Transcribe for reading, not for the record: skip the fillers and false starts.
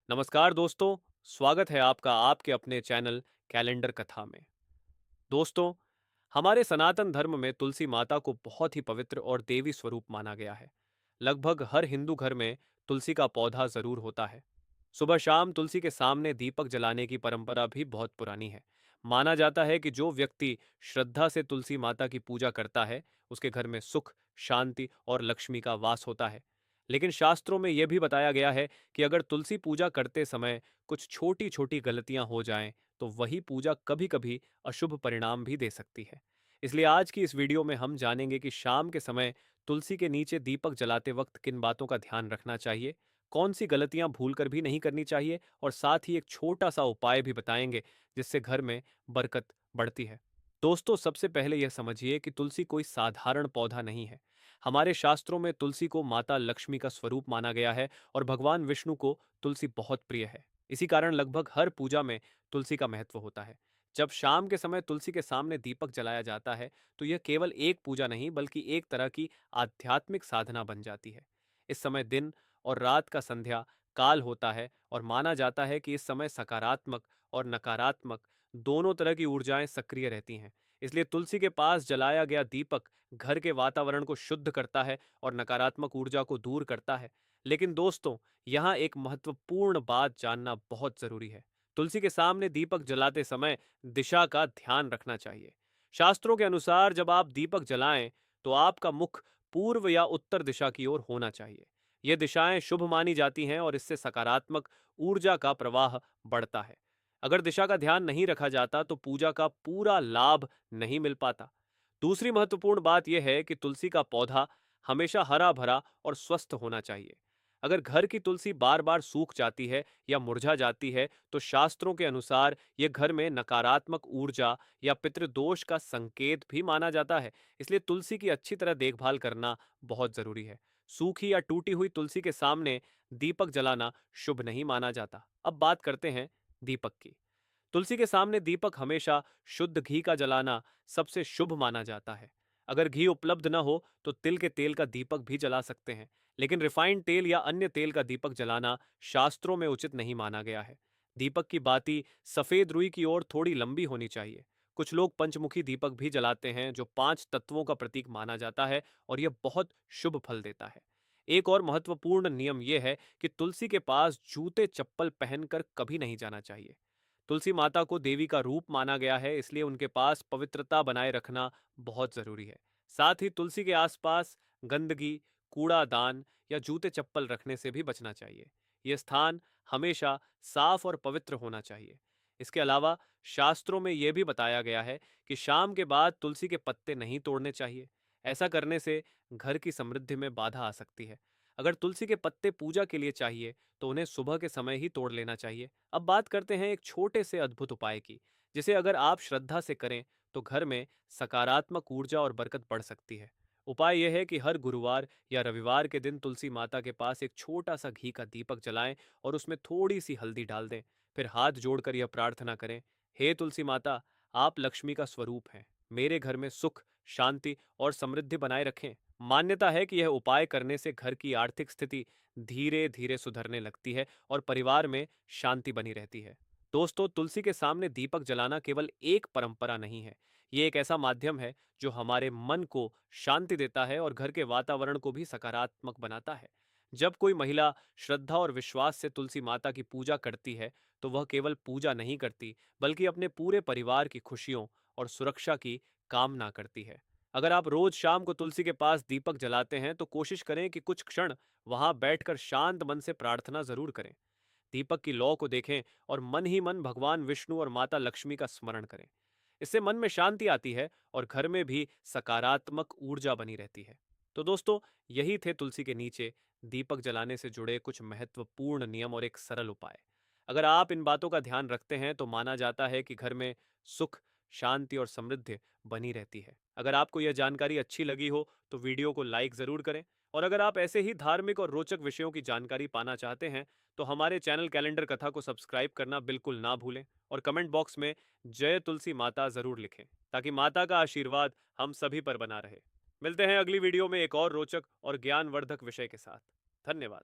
नमस्कार दोस्तों, स्वागत है आपका आपके अपने चैनल कैलेंडर कथा में। दोस्तों, हमारे सनातन धर्म में तुलसी माता को बहुत ही पवित्र और देवी स्वरूप माना गया है। लगभग हर हिंदू घर में तुलसी का पौधा जरूर होता है। सुबह शाम तुलसी के सामने दीपक जलाने की परंपरा भी बहुत पुरानी है। माना जाता है कि जो व्यक्ति श्रद्धा से तुलसी माता की पूजा करता है, उसके घर में सुख, शांति और लक्ष्मी का वास होता है। लेकिन शास्त्रों में यह भी बताया गया है कि अगर तुलसी पूजा करते समय कुछ छोटी छोटी गलतियां हो जाएं, तो वही पूजा कभी कभी अशुभ परिणाम भी दे सकती है। इसलिए आज की इस वीडियो में हम जानेंगे कि शाम के समय तुलसी के नीचे दीपक जलाते वक्त किन बातों का ध्यान रखना चाहिए, कौन सी गलतियां भूलकर भी नहीं करनी चाहिए, और साथ ही एक छोटा सा उपाय भी बताएंगे जिससे घर में बरकत बढ़ती है। दोस्तों, सबसे पहले यह समझिए कि तुलसी कोई साधारण पौधा नहीं है। हमारे शास्त्रों में तुलसी को माता लक्ष्मी का स्वरूप माना गया है और भगवान विष्णु को तुलसी बहुत प्रिय है। इसी कारण लगभग हर पूजा में तुलसी का महत्व होता है। जब शाम के समय तुलसी के सामने दीपक जलाया जाता है, तो यह केवल एक पूजा नहीं बल्कि एक तरह की आध्यात्मिक साधना बन जाती है। इस समय दिन और रात का संध्या काल होता है और माना जाता है कि इस समय सकारात्मक और नकारात्मक दोनों तरह की ऊर्जाएं सक्रिय रहती हैं। इसलिए तुलसी के पास जलाया गया दीपक घर के वातावरण को शुद्ध करता है और नकारात्मक ऊर्जा को दूर करता है। लेकिन दोस्तों, यहाँ एक महत्वपूर्ण बात जानना बहुत जरूरी है। तुलसी के सामने दीपक जलाते समय दिशा का ध्यान रखना चाहिए। शास्त्रों के अनुसार जब आप दीपक जलाएं, तो आपका मुख पूर्व या उत्तर दिशा की ओर होना चाहिए। ये दिशाएं शुभ मानी जाती हैं और इससे सकारात्मक ऊर्जा का प्रवाह बढ़ता है। अगर दिशा का ध्यान नहीं रखा जाता तो पूजा का पूरा लाभ नहीं मिल पाता। दूसरी महत्वपूर्ण बात यह है कि तुलसी का पौधा हमेशा हरा भरा और स्वस्थ होना चाहिए। अगर घर की तुलसी बार बार सूख जाती है या मुरझा जाती है, तो शास्त्रों के अनुसार यह घर में नकारात्मक ऊर्जा या पितृदोष का संकेत भी माना जाता है। इसलिए तुलसी की अच्छी तरह देखभाल करना बहुत जरूरी है। सूखी या टूटी हुई तुलसी के सामने दीपक जलाना शुभ नहीं माना जाता। अब बात करते हैं दीपक की। तुलसी के सामने दीपक हमेशा शुद्ध घी का जलाना सबसे शुभ माना जाता है। अगर घी उपलब्ध न हो तो तिल के तेल का दीपक भी जला सकते हैं, लेकिन रिफाइंड तेल या अन्य तेल का दीपक जलाना शास्त्रों में उचित नहीं माना गया है। दीपक की बाती सफेद रुई की ओर थोड़ी लंबी होनी चाहिए। कुछ लोग पंचमुखी दीपक भी जलाते हैं, जो 5 तत्वों का प्रतीक माना जाता है और यह बहुत शुभ फल देता है। एक और महत्वपूर्ण नियम यह है कि तुलसी के पास जूते चप्पल पहनकर कभी नहीं जाना चाहिए। तुलसी माता को देवी का रूप माना गया है, इसलिए उनके पास पवित्रता बनाए रखना बहुत जरूरी है। साथ ही तुलसी के आसपास गंदगी, कूड़ादान या जूते चप्पल रखने से भी बचना चाहिए। यह स्थान हमेशा साफ और पवित्र होना चाहिए। इसके अलावा शास्त्रों में यह भी बताया गया है कि शाम के बाद तुलसी के पत्ते नहीं तोड़ने चाहिए। ऐसा करने से घर की समृद्धि में बाधा आ सकती है। अगर तुलसी के पत्ते पूजा के लिए चाहिए, तो उन्हें सुबह के समय ही तोड़ लेना चाहिए। अब बात करते हैं एक छोटे से अद्भुत उपाय की, जिसे अगर आप श्रद्धा से करें तो घर में सकारात्मक ऊर्जा और बरकत बढ़ सकती है। उपाय यह है कि हर गुरुवार या रविवार के दिन तुलसी माता के पास एक छोटा सा घी का दीपक जलाएं और उसमें थोड़ी सी हल्दी डाल दें। फिर हाथ जोड़कर यह प्रार्थना करें, हे तुलसी माता, आप लक्ष्मी का स्वरूप हैं। मेरे घर में सुख, शांति और समृद्धि बनाए रखें। मान्यता है कि यह उपाय करने से घर की आर्थिक स्थिति धीरे धीरे सुधरने लगती है और परिवार में शांति बनी रहती है। दोस्तों, तुलसी के सामने दीपक जलाना केवल एक परंपरा नहीं है। ये एक ऐसा माध्यम है जो हमारे मन को शांति देता है और घर के वातावरण को भी सकारात्मक बनाता है। जब कोई महिला श्रद्धा और विश्वास से तुलसी माता की पूजा करती है, तो वह केवल पूजा नहीं करती, बल्कि अपने पूरे परिवार की खुशियों और सुरक्षा की कामना करती है। अगर आप रोज शाम को तुलसी के पास दीपक जलाते हैं, तो कोशिश करें कि कुछ क्षण वहां बैठकर शांत मन से प्रार्थना जरूर करें। दीपक की लौ को देखें और मन ही मन भगवान विष्णु और माता लक्ष्मी का स्मरण करें। इससे मन में शांति आती है और घर में भी सकारात्मक ऊर्जा बनी रहती है। तो दोस्तों, यही थे तुलसी के नीचे दीपक जलाने से जुड़े कुछ महत्वपूर्ण नियम और एक सरल उपाय। अगर आप इन बातों का ध्यान रखते हैं, तो माना जाता है कि घर में सुख, शांति और समृद्धि बनी रहती है। अगर आपको यह जानकारी अच्छी लगी हो, तो वीडियो को लाइक जरूर करें। और अगर आप ऐसे ही धार्मिक और रोचक विषयों की जानकारी पाना चाहते हैं, तो हमारे चैनल कैलेंडर कथा को सब्सक्राइब करना बिल्कुल ना भूलें और कमेंट बॉक्स में जय तुलसी माता जरूर लिखें, ताकि माता का आशीर्वाद हम सभी पर बना रहे। मिलते हैं अगली वीडियो में एक और रोचक और ज्ञानवर्धक विषय के साथ। धन्यवाद।